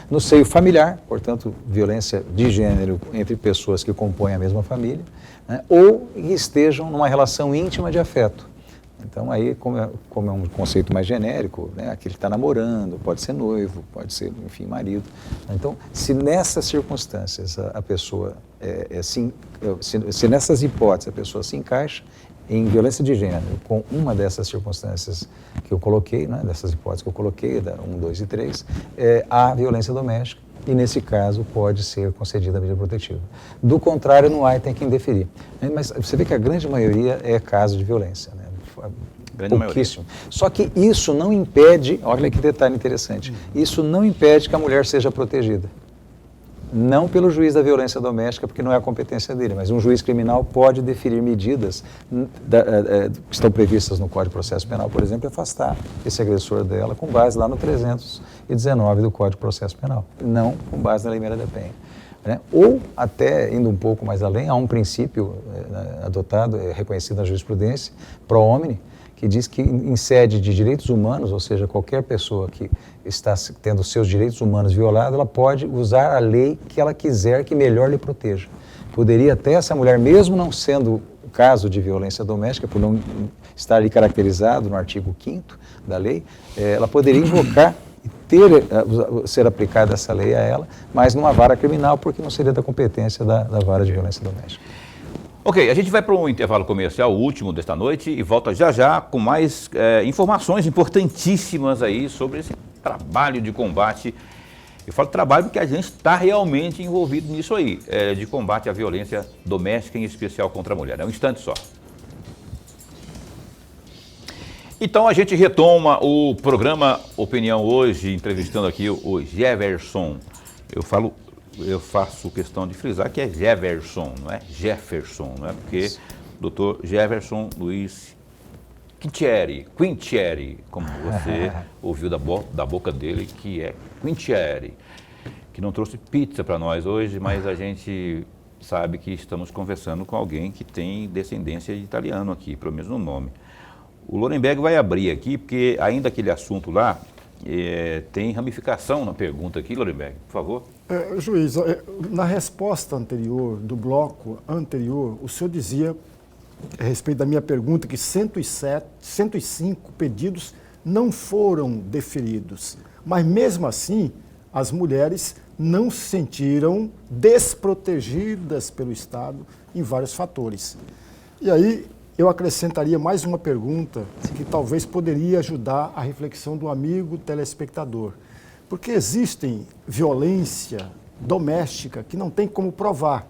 No seio familiar, portanto, violência de gênero entre pessoas que compõem a mesma família, né? Ou que estejam numa relação íntima de afeto. Então, aí, como é um conceito mais genérico, né, aquele que está namorando, pode ser noivo, pode ser, enfim, marido. Então, se nessas circunstâncias a pessoa, se nessas hipóteses a pessoa se encaixa em violência de gênero com uma dessas circunstâncias que eu coloquei, né, dessas hipóteses que eu coloquei, da 1, 2 e 3, há violência doméstica e, nesse caso, pode ser concedida a medida protetiva. Do contrário, não há e tem que indeferir. Mas você vê que a grande maioria é caso de violência, né? Pouquíssimo. Só que isso não impede, olha que detalhe interessante, isso não impede que a mulher seja protegida. não pelo juiz da violência doméstica, porque não é a competência dele, mas um juiz criminal pode definir medidas que estão previstas no Código de Processo Penal, por exemplo, e afastar esse agressor dela com base lá no 319 do Código de Processo Penal, não com base na Lei Maria da Penha. Né? Ou, até indo um pouco mais além, há um princípio adotado, reconhecido na jurisprudência, pro homine, que diz que em sede de direitos humanos, ou seja, qualquer pessoa que está tendo seus direitos humanos violados, ela pode usar a lei que ela quiser que melhor lhe proteja. Poderia até essa mulher, mesmo não sendo o caso de violência doméstica, por não estar ali caracterizado no artigo 5º da lei, ela poderia invocar e ser aplicada essa lei a ela, mas numa vara criminal, porque não seria da competência da vara de violência doméstica. Ok, a gente vai para um intervalo comercial, o último desta noite, e volta já já com mais informações importantíssimas aí sobre esse trabalho de combate. Eu falo trabalho porque a gente está realmente envolvido nisso aí, de combate à violência doméstica, em especial contra a mulher. É um instante só. Então a gente retoma o programa Opinião hoje, entrevistando aqui o Jefferson. Eu faço questão de frisar que é Jefferson, não é Jefferson, não é? Porque Dr. Jefferson Luiz Quintieri, como você ouviu da boca dele, que é Quintieri, que não trouxe pizza para nós hoje, mas a gente sabe que estamos conversando com alguém que tem descendência de italiano aqui, pelo menos no nome. O Lorenberg vai abrir aqui, porque ainda aquele assunto lá tem ramificação na pergunta aqui, Lorenberg, por favor. Juiz, na resposta anterior, do bloco anterior, o senhor dizia, a respeito da minha pergunta, que 105 pedidos não foram deferidos. Mas mesmo assim, as mulheres não se sentiram desprotegidas pelo Estado em vários fatores. E aí, eu acrescentaria mais uma pergunta que talvez poderia ajudar a reflexão do amigo telespectador. Porque existe violência doméstica que não tem como provar.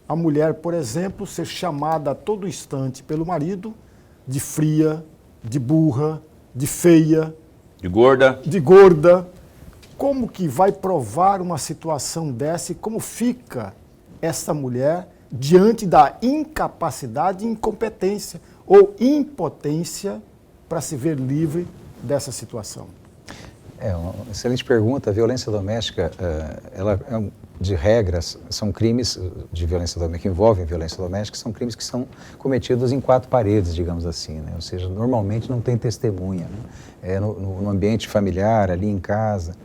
A mulher, por exemplo, ser chamada a todo instante pelo marido de fria, de burra, de feia, de gorda. Como que vai provar uma situação dessa e como fica essa mulher diante da incapacidade, incompetência ou impotência para se ver livre dessa situação? Uma excelente pergunta. A violência doméstica, ela de regras, são crimes de violência doméstica, que envolvem violência doméstica, são crimes que são cometidos em 4 paredes, digamos assim, né? Ou seja, normalmente não tem testemunha, né? No ambiente familiar, ali em casa.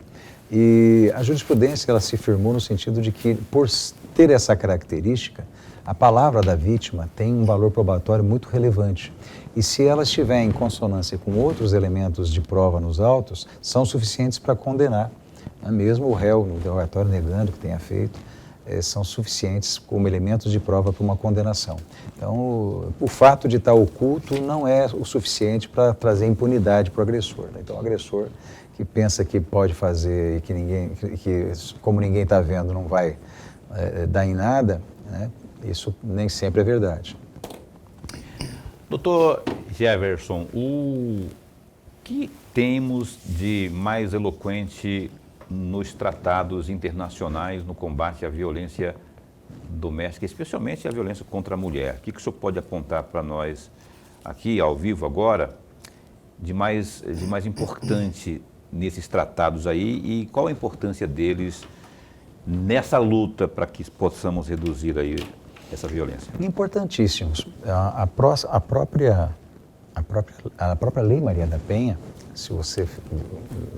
E a jurisprudência, ela se firmou no sentido de que, por ter essa característica, a palavra da vítima tem um valor probatório muito relevante. E se ela estiver em consonância com outros elementos de prova nos autos, são suficientes para condenar. Mesmo o réu, no interrogatório negando que tenha feito, são suficientes como elementos de prova para uma condenação. Então, o fato de estar oculto não é o suficiente para trazer impunidade para o agressor, né? Então, o agressor que pensa que pode fazer e que como ninguém está vendo, não vai dar em nada, né? Isso nem sempre é verdade. Doutor Jefferson, o que temos de mais eloquente nos tratados internacionais no combate à violência doméstica, especialmente a violência contra a mulher? O que o senhor pode apontar para nós aqui, ao vivo agora, de mais importante nesses tratados aí e qual a importância deles nessa luta para que possamos reduzir aí essa violência? Importantíssimos. A própria Lei Maria da Penha, se você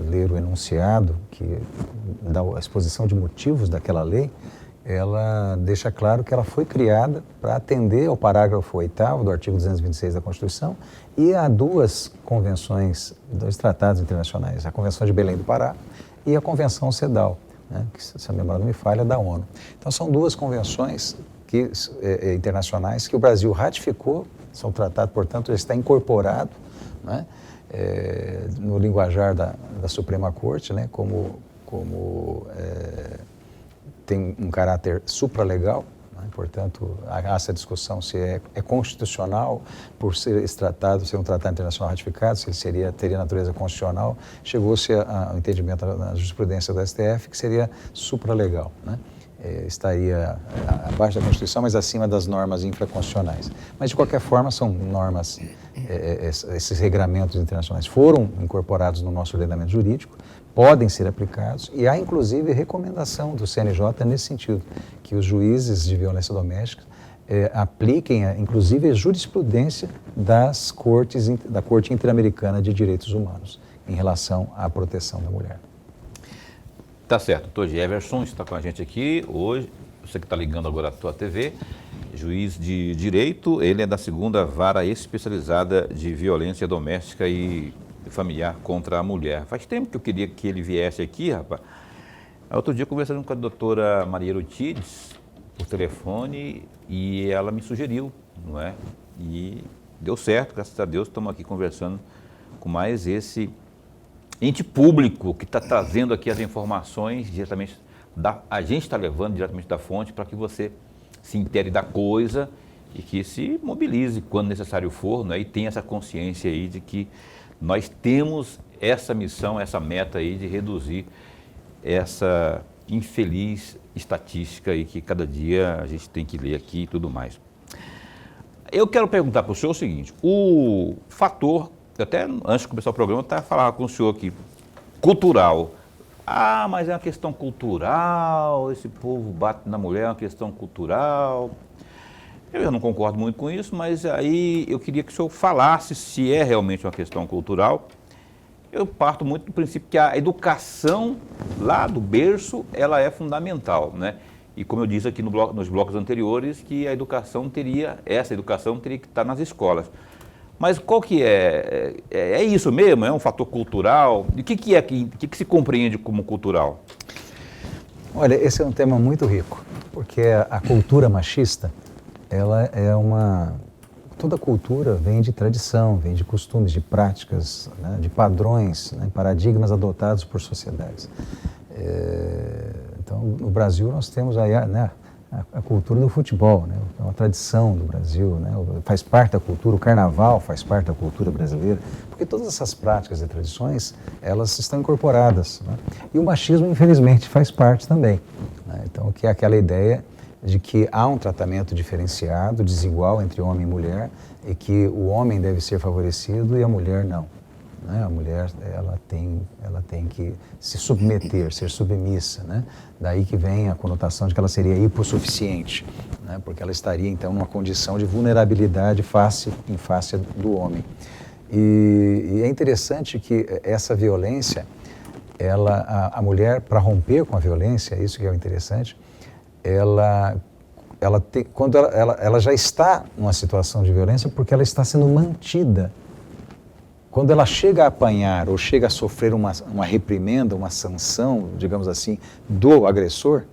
ler o enunciado que dá a exposição de motivos daquela lei, ela deixa claro que ela foi criada para atender ao parágrafo 8º do artigo 226 da Constituição e a 2 convenções, 2 tratados internacionais, a Convenção de Belém do Pará e a Convenção CEDAW, né, que, se a memória não me falha, é da ONU. Então, são 2 convenções internacionais que o Brasil ratificou, são tratados, portanto, já está incorporado, né, no linguajar da Suprema Corte, né, como tem um caráter supralegal, né, portanto, há essa discussão se é constitucional por ser esse tratado, ser um tratado internacional ratificado, se ele teria natureza constitucional. Chegou-se ao entendimento na jurisprudência do STF que seria supralegal, né? estaria abaixo da Constituição, mas acima das normas infraconstitucionais. Mas, de qualquer forma, são normas, esses regramentos internacionais foram incorporados no nosso ordenamento jurídico, podem ser aplicados e há, inclusive, recomendação do CNJ nesse sentido, que os juízes de violência doméstica apliquem, inclusive, a jurisprudência da Corte Interamericana de Direitos Humanos em relação à proteção da mulher. Tá certo, doutor Jefferson está com a gente aqui hoje, você que está ligando agora a tua TV, juiz de direito, ele é da 2ª Vara Especializada de Violência Doméstica e Familiar contra a Mulher. Faz tempo que eu queria que ele viesse aqui, rapaz. Outro dia conversando com a doutora Maria Erotides por telefone e ela me sugeriu, não é? E deu certo, graças a Deus, estamos aqui conversando com mais esse ente público que está trazendo aqui as informações diretamente, a gente está levando diretamente da fonte para que você se intere da coisa e que se mobilize quando necessário for, né? E tenha essa consciência aí de que nós temos essa missão, essa meta aí de reduzir essa infeliz estatística aí que cada dia a gente tem que ler aqui e tudo mais. Eu quero perguntar para o senhor o seguinte, o fator, até antes de começar o programa, eu estava falando com o senhor aqui, cultural. Ah, mas é uma questão cultural, esse povo bate na mulher, é uma questão cultural. Eu não concordo muito com isso, mas aí eu queria que o senhor falasse se é realmente uma questão cultural. Eu parto muito do princípio que a educação lá do berço, ela é fundamental, né? E como eu disse aqui nos blocos anteriores, que essa educação teria que estar nas escolas. Mas qual que é? É isso mesmo? É um fator cultural? E o que se compreende como cultural? Olha, esse é um tema muito rico, porque a cultura machista, ela é toda cultura vem de tradição, vem de costumes, de práticas, né, de padrões, né, paradigmas adotados por sociedades. Então, no Brasil nós temos aí, né, a cultura do futebol, né, é uma tradição do Brasil, né, faz parte da cultura, o carnaval faz parte da cultura brasileira, porque todas essas práticas e tradições, elas estão incorporadas, né, e o machismo, infelizmente, faz parte também, né, então, que é aquela ideia de que há um tratamento diferenciado, desigual entre homem e mulher, e que o homem deve ser favorecido e a mulher não. Né? A mulher ela tem que se submeter, ser submissa. Né? Daí que vem a conotação de que ela seria hipossuficiente, né? Porque ela estaria então numa condição de vulnerabilidade em face do homem. E é interessante que essa violência, a mulher, para romper com a violência, isso que é o interessante, quando ela já está numa situação de violência porque ela está sendo mantida. Quando ela chega a apanhar ou chega a sofrer uma reprimenda, uma sanção, digamos assim, do agressor,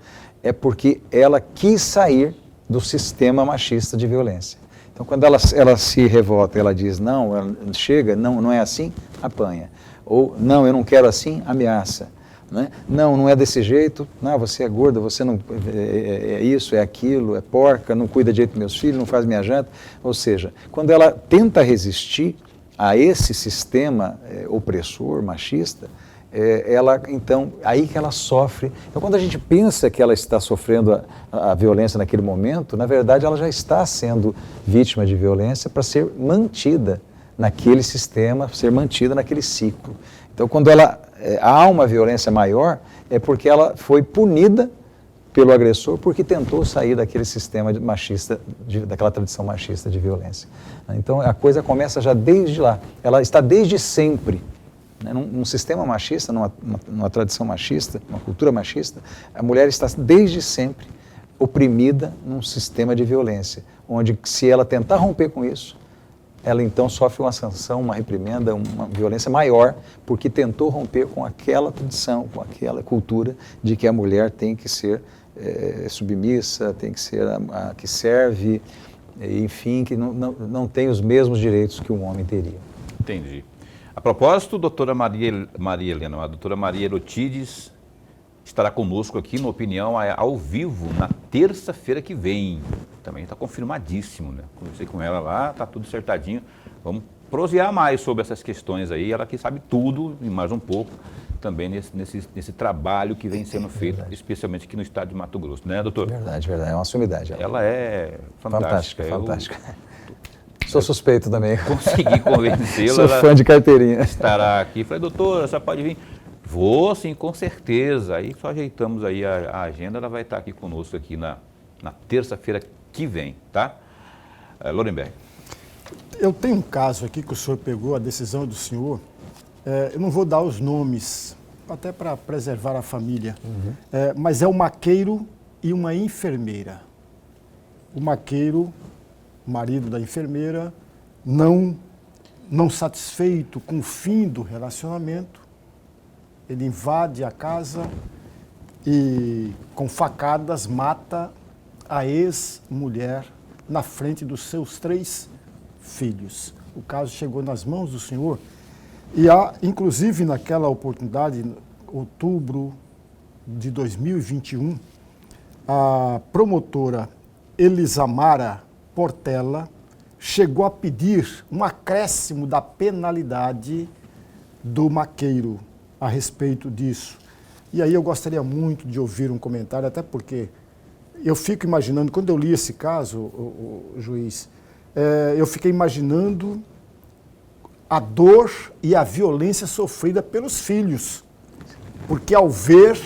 é porque ela quis sair do sistema machista de violência. Então, quando ela se revolta, ela diz, não, ela chega, não é assim, apanha. Ou, não, eu não quero assim, ameaça. Né? Não é desse jeito, não, você é gorda, você não é isso, é aquilo, é porca, não cuida direito dos meus filhos, não faz minha janta. Ou seja, quando ela tenta resistir a esse sistema opressor, machista, então, aí que ela sofre. Então, quando a gente pensa que ela está sofrendo a violência naquele momento, na verdade, ela já está sendo vítima de violência para ser mantida naquele sistema, ser mantida naquele ciclo. Então, quando há uma violência maior, é porque ela foi punida pelo agressor porque tentou sair daquele sistema machista, daquela tradição machista de violência. Então, a coisa começa já desde lá. Ela está desde sempre, né? Num sistema machista, numa tradição machista, numa cultura machista, a mulher está desde sempre oprimida num sistema de violência, onde se ela tentar romper com isso, ela então sofre uma sanção, uma reprimenda, uma violência maior, porque tentou romper com aquela tradição, com aquela cultura de que a mulher tem que ser submissa, tem que ser a que serve, enfim, que não tem os mesmos direitos que um homem teria. Entendi. A propósito, doutora Maria Helena, a doutora Maria Erotides estará conosco aqui no Opinião ao vivo na terça-feira que vem. Também está confirmadíssimo, né? Conversei com ela lá, está tudo acertadinho. Vamos prosear mais sobre essas questões aí. Ela que sabe tudo e mais um pouco também nesse trabalho que vem sendo feito, especialmente aqui no estado de Mato Grosso, né, doutor? Verdade, verdade. É uma sumidade. Ela é fantástica. Fantástica. Sou suspeito também. Consegui convencê-la. Sou fã de carteirinha. Estará aqui. Falei, doutora, você pode vir? Vou, sim, com certeza. Aí só ajeitamos aí a agenda, ela vai estar aqui conosco aqui na terça-feira que vem, tá? Lorenberg. Eu tenho um caso aqui que o senhor pegou, a decisão do senhor. Eu não vou dar os nomes, até para preservar a família, mas é um maqueiro e uma enfermeira. O maqueiro, marido da enfermeira, não satisfeito com o fim do relacionamento, ele invade a casa e, com facadas, mata a ex-mulher na frente dos seus 3 filhos. O caso chegou nas mãos do senhor e há, inclusive naquela oportunidade, outubro de 2021, a promotora Elisamara Portela chegou a pedir um acréscimo da penalidade do maqueiro a respeito disso. E aí eu gostaria muito de ouvir um comentário, até porque eu fico imaginando, quando eu li esse caso, o juiz, eu fiquei imaginando a dor e a violência sofrida pelos filhos, porque ao ver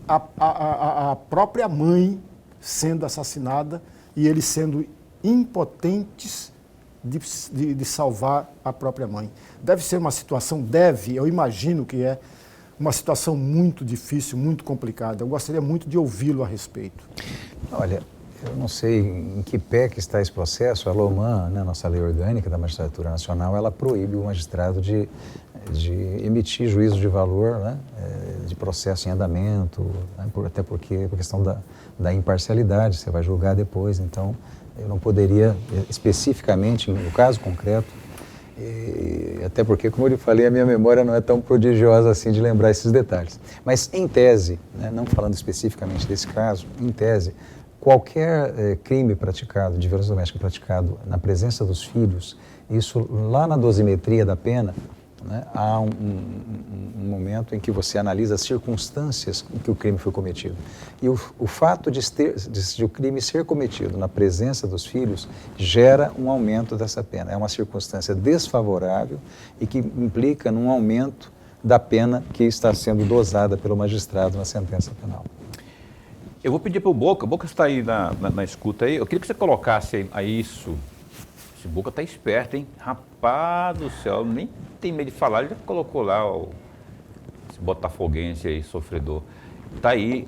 a própria mãe sendo assassinada e eles sendo impotentes de salvar a própria mãe. Deve ser uma situação, eu imagino que é uma situação muito difícil, muito complicada. Eu gostaria muito de ouvi-lo a respeito. Olha, eu não sei em que pé que está esse processo. A LOMAN, né, nossa lei orgânica da Magistratura Nacional, ela proíbe o magistrado de emitir juízo de valor, né, de processo em andamento, né, até porque por questão da imparcialidade, você vai julgar depois, então eu não poderia especificamente, no caso concreto, até porque, como eu lhe falei, a minha memória não é tão prodigiosa assim de lembrar esses detalhes. Mas, em tese, né, não falando especificamente desse caso, em tese, qualquer crime praticado, de violência doméstica praticado na presença dos filhos, isso lá na dosimetria da pena, né, há um momento em que você analisa as circunstâncias em que o crime foi cometido. E o fato de o crime ser cometido na presença dos filhos gera um aumento dessa pena. É uma circunstância desfavorável e que implica num aumento da pena que está sendo dosada pelo magistrado na sentença penal. Eu vou pedir para o Boca está aí na escuta aí, eu queria que você colocasse aí isso. Esse Boca está esperto, hein? Rapaz do céu, nem tem medo de falar, ele já colocou lá esse botafoguense aí, sofredor. Tá aí,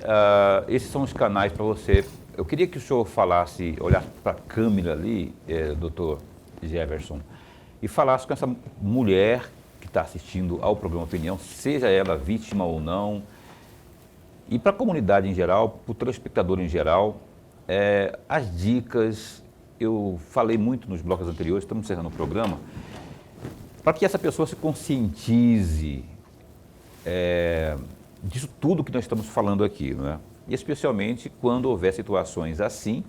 esses são os canais para você. Eu queria que o senhor falasse, olhasse para a câmera ali, doutor Jefferson, e falasse com essa mulher que está assistindo ao programa Opinião, seja ela vítima ou não, e para a comunidade em geral, para o telespectador em geral, as dicas. Eu falei muito nos blocos anteriores, estamos encerrando o programa, para que essa pessoa se conscientize disso tudo que nós estamos falando aqui, não é? E especialmente quando houver situações assim,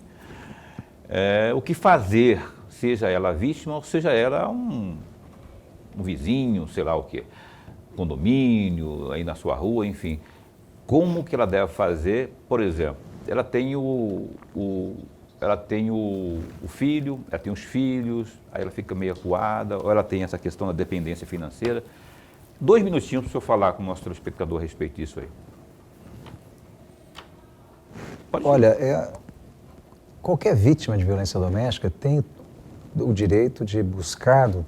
o que fazer, seja ela vítima ou seja ela um vizinho, sei lá o quê, condomínio, aí na sua rua, enfim. Como que ela deve fazer? Por exemplo, ela tem o filho, ela tem os filhos, aí ela fica meio acuada, ou ela tem essa questão da dependência financeira. 2 minutinhos para o senhor falar com o nosso telespectador a respeito disso aí. Olha, qualquer vítima de violência doméstica tem o direito de buscar do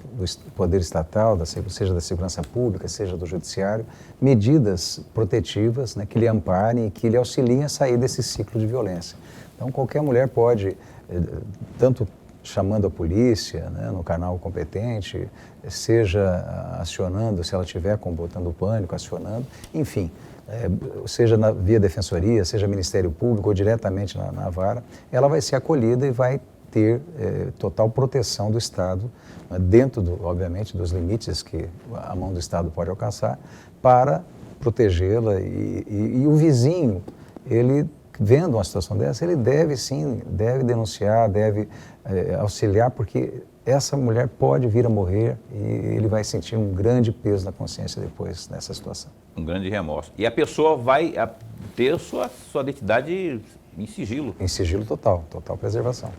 poder estatal, seja da segurança pública, seja do judiciário, medidas protetivas, né, que lhe amparem e que lhe auxiliem a sair desse ciclo de violência. Então, qualquer mulher pode, tanto chamando a polícia, né, no canal competente, seja acionando, se ela tiver botando pânico, acionando, enfim, seja via defensoria, seja Ministério Público ou diretamente na vara, ela vai ser acolhida e vai ter total proteção do Estado, dentro, obviamente, dos limites que a mão do Estado pode alcançar, para protegê-la e o vizinho, ele vendo uma situação dessa, ele deve denunciar, deve auxiliar, porque essa mulher pode vir a morrer e ele vai sentir um grande peso na consciência depois nessa situação. Um grande remorso. E a pessoa vai ter sua identidade em sigilo. Em sigilo total, total preservação.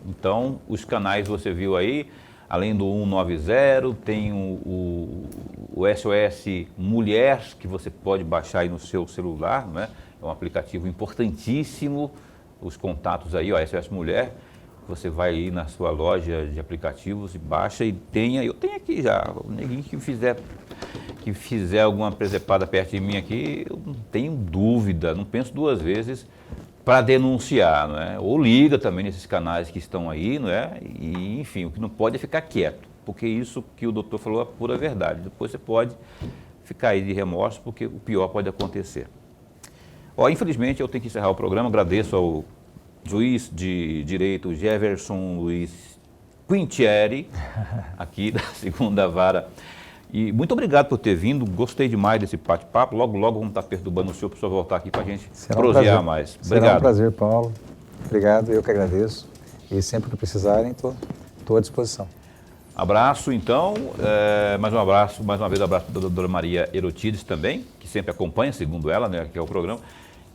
Então, os canais você viu aí, além do 190, tem o SOS Mulher, que você pode baixar aí no seu celular, né? É um aplicativo importantíssimo. Os contatos aí, ó, SOS Mulher, você vai aí na sua loja de aplicativos e baixa e tenha, eu tenho aqui já, o neguinho que fizer alguma presepada perto de mim aqui, eu não tenho dúvida, não penso duas vezes para denunciar, não é? Ou liga também nesses canais que estão aí, não é? E, enfim, o que não pode é ficar quieto, porque isso que o doutor falou é a pura verdade. Depois você pode ficar aí de remorso, porque o pior pode acontecer. Ó, infelizmente, eu tenho que encerrar o programa. Agradeço ao juiz de direito Jefferson Luiz Quintieri, aqui da 2ª Vara. E muito obrigado por ter vindo, gostei demais desse bate-papo. Logo, logo vamos estar perturbando o senhor para o senhor voltar aqui para a gente prosear mais. Obrigado. Será um prazer, Paulo. Obrigado, eu que agradeço. E sempre que precisarem, estou à disposição. Abraço, então. Mais um abraço, mais uma vez, abraço da doutora Maria Erotides também, que sempre acompanha, segundo ela, né, que é o programa.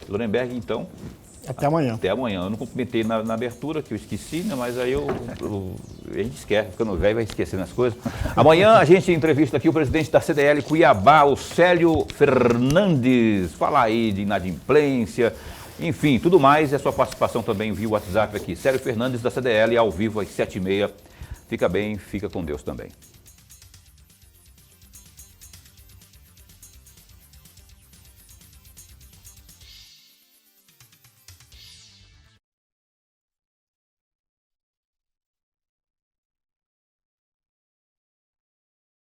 Lorenberg, então. Até amanhã. Até amanhã. Eu não cumprimentei na abertura, que eu esqueci, né? Mas aí a gente esquece, ficando velho vai esquecendo as coisas. Amanhã a gente entrevista aqui o presidente da CDL Cuiabá, o Célio Fernandes. Falar aí de inadimplência, enfim, tudo mais. É sua participação também via WhatsApp aqui. Célio Fernandes da CDL, ao vivo às 7h30. Fica bem, fica com Deus também.